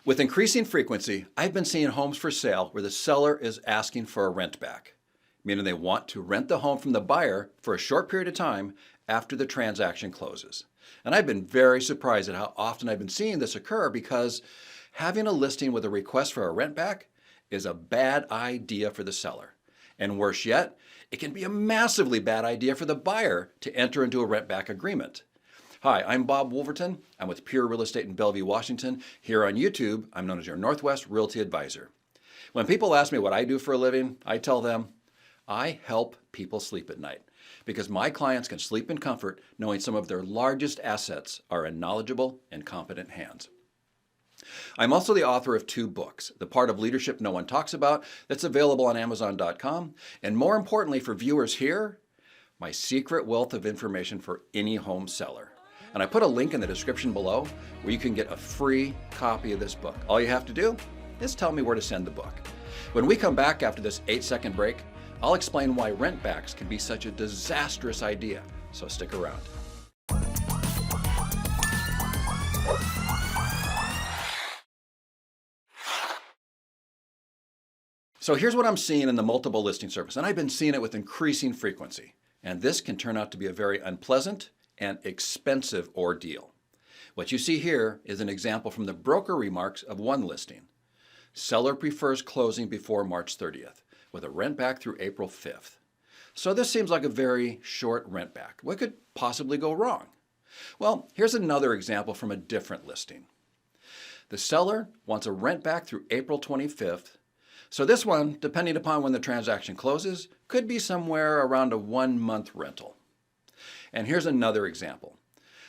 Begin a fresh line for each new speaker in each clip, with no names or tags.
With increasing frequency, I've been seeing homes for sale where the seller is asking for a rent back, meaning they want to rent the home from the buyer for a short period of time after the transaction closes. And I've been very surprised at how often I've been seeing this occur because having a listing with a request for a rent back is a bad idea for the seller. And worse yet, it can be a massively bad idea for the buyer to enter into a rent back agreement. Hi, I'm Bob Woolverton. I'm with Pure Real Estate in Bellevue, Washington. Here on YouTube, I'm known as your Northwest Realty Advisor. When people ask me what I do for a living, I tell them, I help people sleep at night because my clients can sleep in comfort knowing some of their largest assets are in knowledgeable and competent hands. I'm also the author of 2 books, The Part of Leadership No One Talks About, that's available on Amazon.com, and more importantly for viewers here, my secret wealth of information for any home seller. And I put a link in the description below where you can get a free copy of this book. All you have to do is tell me where to send the book. When we come back after this 8-second break, I'll explain why rent backs can be such a disastrous idea, so stick around. So here's what I'm seeing in the multiple listing service, and I've been seeing it with increasing frequency. And this can turn out to be a very unpleasant and expensive ordeal. What you see here is an example from the broker remarks of one listing. Seller prefers closing before March 30th with a rent back through April 5th. So this seems like a very short rent back. What could possibly go wrong? Well, here's another example from a different listing. The seller wants a rent back through April 25th. So this one, depending upon when the transaction closes, could be somewhere around a 1-month rental. And here's another example.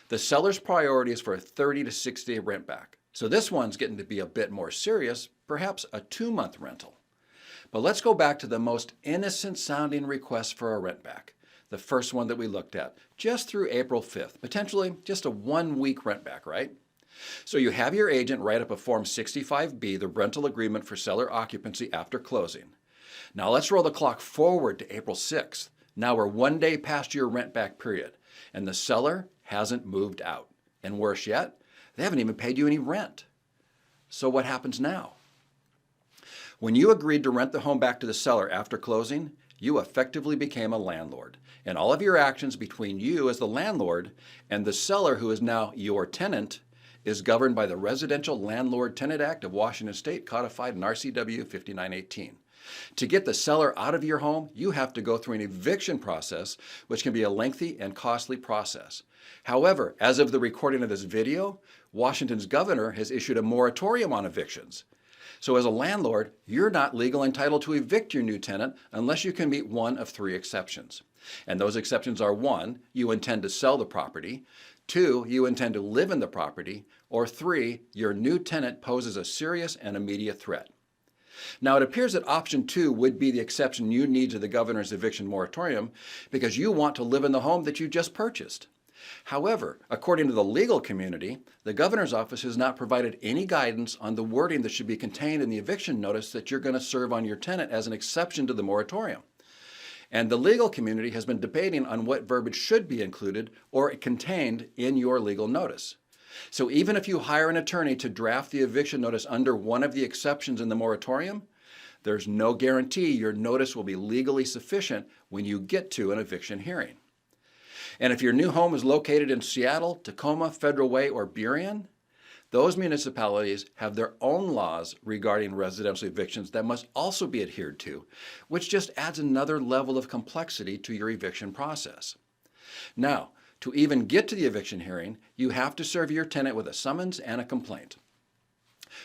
The seller's priority is for a 30 to 60-day rent back. So this one's getting to be a bit more serious, perhaps a 2-month rental. But let's go back to the most innocent sounding request for a rent back. The first one that we looked at, just through April 5th, potentially just a 1-week rent back, right? So you have your agent write up a Form 65B, the rental agreement for seller occupancy after closing. Now let's roll the clock forward to April 6th. Now we're 1 day past your rent back period, and the seller hasn't moved out. And worse yet, they haven't even paid you any rent. So what happens now? When you agreed to rent the home back to the seller after closing, you effectively became a landlord. And all of your actions between you as the landlord and the seller, who is now your tenant, is governed by the Residential Landlord-Tenant Act of Washington State, codified in RCW 5918. To get the seller out of your home, you have to go through an eviction process, which can be a lengthy and costly process. However, as of the recording of this video, Washington's governor has issued a moratorium on evictions. So as a landlord, you're not legally entitled to evict your new tenant unless you can meet one of 3 exceptions. And those exceptions are: 1, you intend to sell the property; 2, you intend to live in the property; or 3, your new tenant poses a serious and immediate threat. Now it appears that option 2 would be the exception you need to the governor's eviction moratorium because you want to live in the home that you just purchased. However, according to the legal community, the governor's office has not provided any guidance on the wording that should be contained in the eviction notice that you're going to serve on your tenant as an exception to the moratorium. And the legal community has been debating on what verbiage should be included or contained in your legal notice. So even if you hire an attorney to draft the eviction notice under one of the exceptions in the moratorium, there's no guarantee your notice will be legally sufficient when you get to an eviction hearing. And if your new home is located in Seattle, Tacoma, Federal Way, or Burien, those municipalities have their own laws regarding residential evictions that must also be adhered to, which just adds another level of complexity to your eviction process. Now, to even get to the eviction hearing, you have to serve your tenant with a summons and a complaint,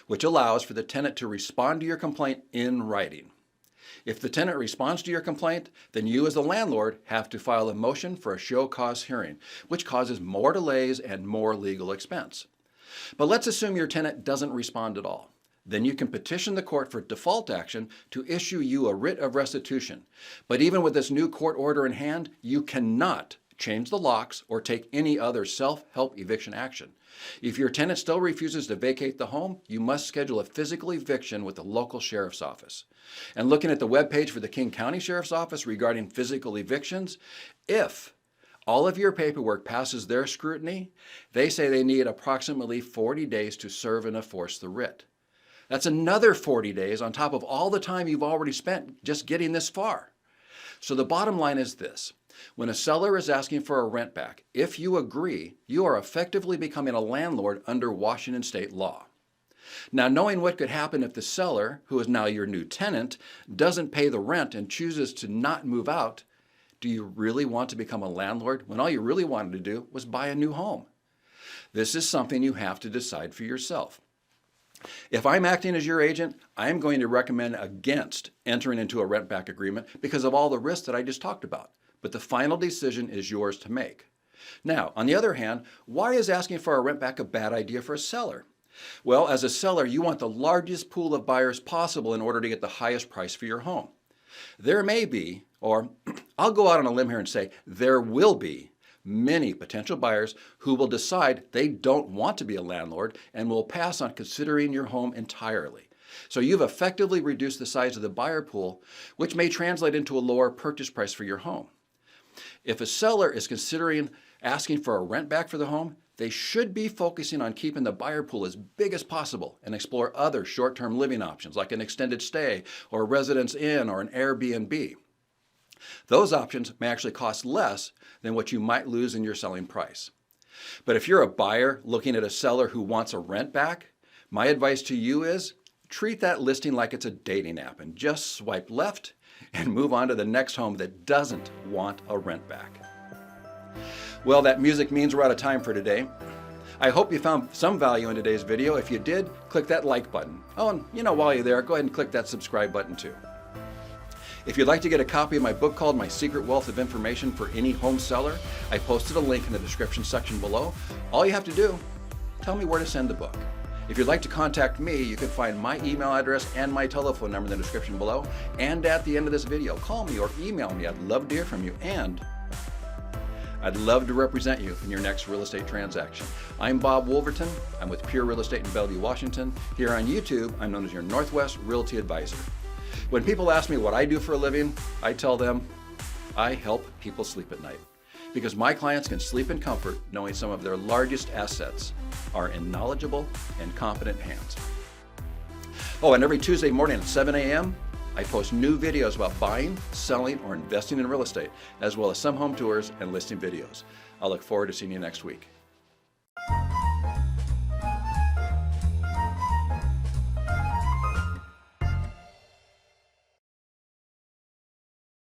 which allows for the tenant to respond to your complaint in writing. If the tenant responds to your complaint, then you as the landlord have to file a motion for a show cause hearing, which causes more delays and more legal expense. But let's assume your tenant doesn't respond at all. Then you can petition the court for default action to issue you a writ of restitution. But even with this new court order in hand, you cannot change the locks or take any other self-help eviction action. If your tenant still refuses to vacate the home, you must schedule a physical eviction with the local sheriff's office. And looking at the webpage for the King County Sheriff's Office regarding physical evictions, if all of your paperwork passes their scrutiny, they say they need approximately 40 days to serve and enforce the writ. That's another 40 days on top of all the time you've already spent just getting this far. So the bottom line is this. When a seller is asking for a rent back, if you agree, you are effectively becoming a landlord under Washington state law. Now, knowing what could happen if the seller, who is now your new tenant, doesn't pay the rent and chooses to not move out, do you really want to become a landlord when all you really wanted to do was buy a new home? This is something you have to decide for yourself. If I'm acting as your agent, I'm going to recommend against entering into a rent-back agreement because of all the risks that I just talked about. But the final decision is yours to make. Now, on the other hand, why is asking for a rent-back a bad idea for a seller? Well, as a seller, you want the largest pool of buyers possible in order to get the highest price for your home. There may be, or I'll go out on a limb here and say there will be, many potential buyers who will decide they don't want to be a landlord and will pass on considering your home entirely. So you've effectively reduced the size of the buyer pool, which may translate into a lower purchase price for your home. If a seller is considering asking for a rent back for the home, they should be focusing on keeping the buyer pool as big as possible and explore other short-term living options like an extended stay or a residence inn or an Airbnb. Those options may actually cost less than what you might lose in your selling price. But if you're a buyer looking at a seller who wants a rent back, my advice to you is treat that listing like it's a dating app and just swipe left and move on to the next home that doesn't want a rent back. Well, that music means we're out of time for today. I hope you found some value in today's video. If you did, click that like button. Oh, and while you're there, go ahead and click that subscribe button too. If you'd like to get a copy of my book called My Secret Wealth of Information for Any Home Seller, I posted a link in the description section below. All you have to do, tell me where to send the book. If you'd like to contact me, you can find my email address and my telephone number in the description below. And at the end of this video, call me or email me. I'd love to hear from you, and I'd love to represent you in your next real estate transaction. I'm Bob Woolverton. I'm with Pure Real Estate in Bellevue, Washington. Here on YouTube, I'm known as your Northwest Realty Advisor. When people ask me what I do for a living, I tell them I help people sleep at night, because my clients can sleep in comfort knowing some of their largest assets are in knowledgeable and competent hands. Oh, and every Tuesday morning at 7 a.m., I post new videos about buying, selling, or investing in real estate, as well as some home tours and listing videos. I'll look forward to seeing you next week.